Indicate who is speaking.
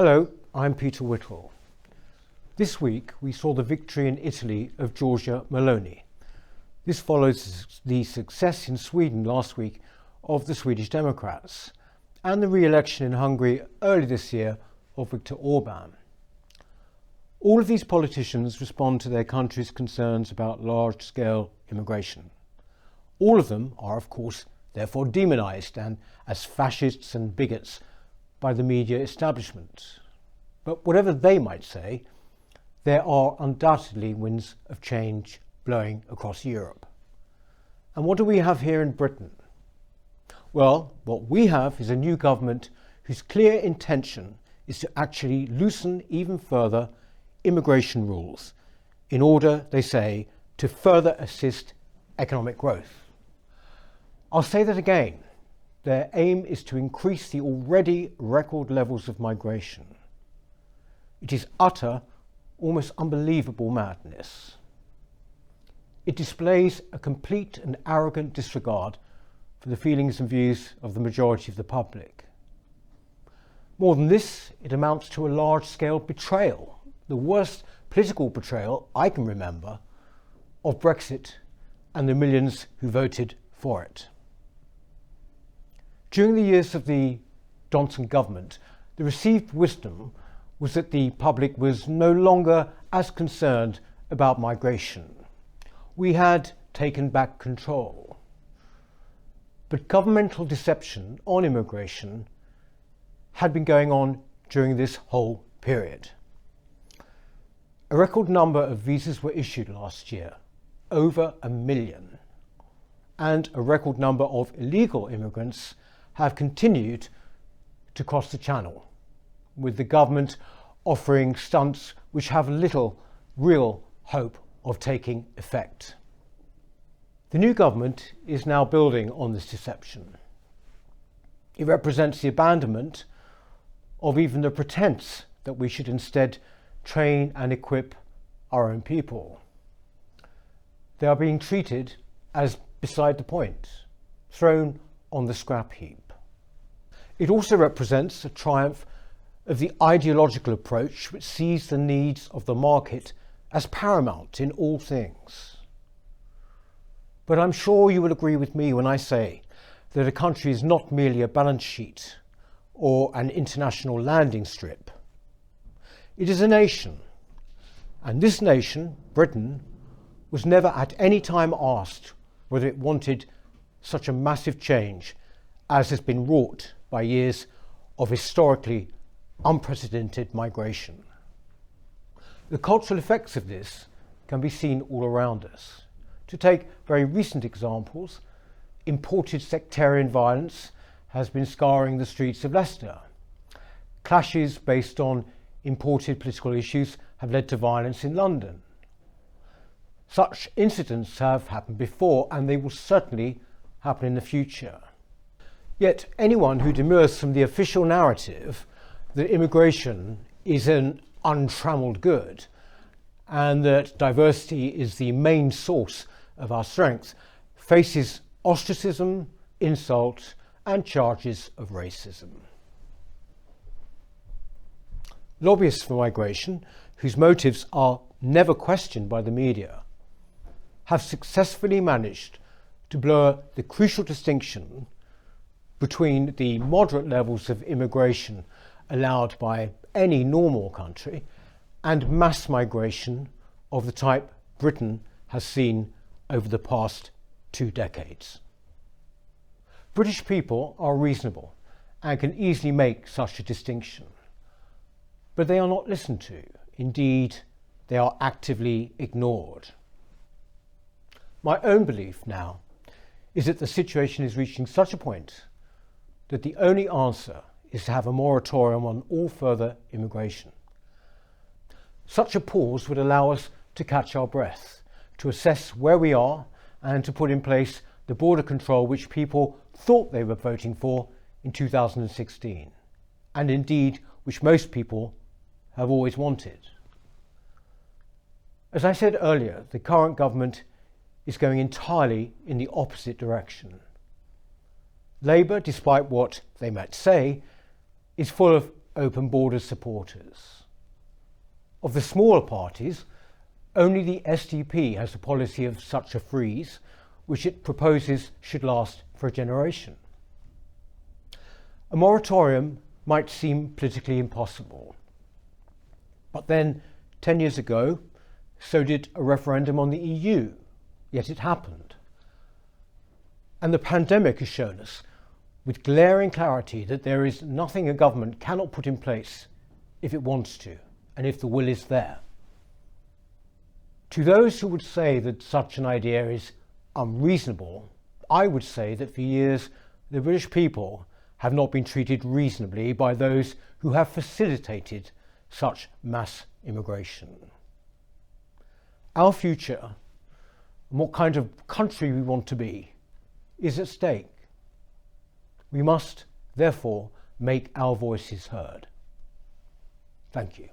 Speaker 1: Hello, I'm Peter Whittle. This week we saw the victory in Italy of Giorgia Meloni. This follows the success in Sweden last week of the Swedish Democrats and the re-election in Hungary early this year of Viktor Orban. All of these politicians respond to their country's concerns about large-scale immigration. All of them are, of course, therefore demonised and as fascists and bigots by the media establishment. But whatever they might say, there are undoubtedly winds of change blowing across Europe. And what do we have here in Britain? Well, what we have is a new government whose clear intention is to actually loosen even further immigration rules in order, they say, to further assist economic growth. I'll say that again. Their aim is to increase the already record levels of migration. It is utter, almost unbelievable madness. It displays a complete and arrogant disregard for the feelings and views of the majority of the public. More than this, it amounts to a large-scale betrayal, the worst political betrayal I can remember of Brexit and the millions who voted for it. During the years of the Johnson government, the received wisdom was that the public was no longer as concerned about migration. We had taken back control. But governmental deception on immigration had been going on during this whole period. A record number of visas were issued last year, over 1 million, and a record number of illegal immigrants have continued to cross the channel, with the government offering stunts which have little real hope of taking effect. The new government is now building on this deception. It represents the abandonment of even the pretense that we should instead train and equip our own people. They are being treated as beside the point, thrown on the scrap heap. It also represents a triumph of the ideological approach which sees the needs of the market as paramount in all things. But I'm sure you will agree with me when I say that a country is not merely a balance sheet or an international landing strip. It is a nation, and this nation, Britain, was never at any time asked whether it wanted such a massive change as has been wrought by years of historically unprecedented migration. The cultural effects of this can be seen all around us. To take very recent examples, imported sectarian violence has been scarring the streets of Leicester. Clashes based on imported political issues have led to violence in London. Such incidents have happened before, and they will certainly happen in the future. Yet anyone who demurs from the official narrative that immigration is an untrammeled good and that diversity is the main source of our strength faces ostracism, insult, and charges of racism. Lobbyists for migration, whose motives are never questioned by the media, have successfully managed to blur the crucial distinction between the moderate levels of immigration allowed by any normal country and mass migration of the type Britain has seen over the past 2 decades. British people are reasonable and can easily make such a distinction, but they are not listened to. Indeed, they are actively ignored. My own belief now is that the situation is reaching such a point that the only answer is to have a moratorium on all further immigration. Such a pause would allow us to catch our breath, to assess where we are, and to put in place the border control which people thought they were voting for in 2016, and indeed which most people have always wanted. As I said earlier, the current government is going entirely in the opposite direction. Labour, despite what they might say, is full of open borders supporters. Of the smaller parties, only the SDP has a policy of such a freeze, which it proposes should last for a generation. A moratorium might seem politically impossible. But then, 10 years ago, so did a referendum on the EU, yet it happened. And the pandemic has shown us with glaring clarity that there is nothing a government cannot put in place if it wants to, and if the will is there. To those who would say that such an idea is unreasonable, I would say that for years the British people have not been treated reasonably by those who have facilitated such mass immigration. Our future, and what kind of country we want to be, is at stake. We must, therefore, make our voices heard. Thank you.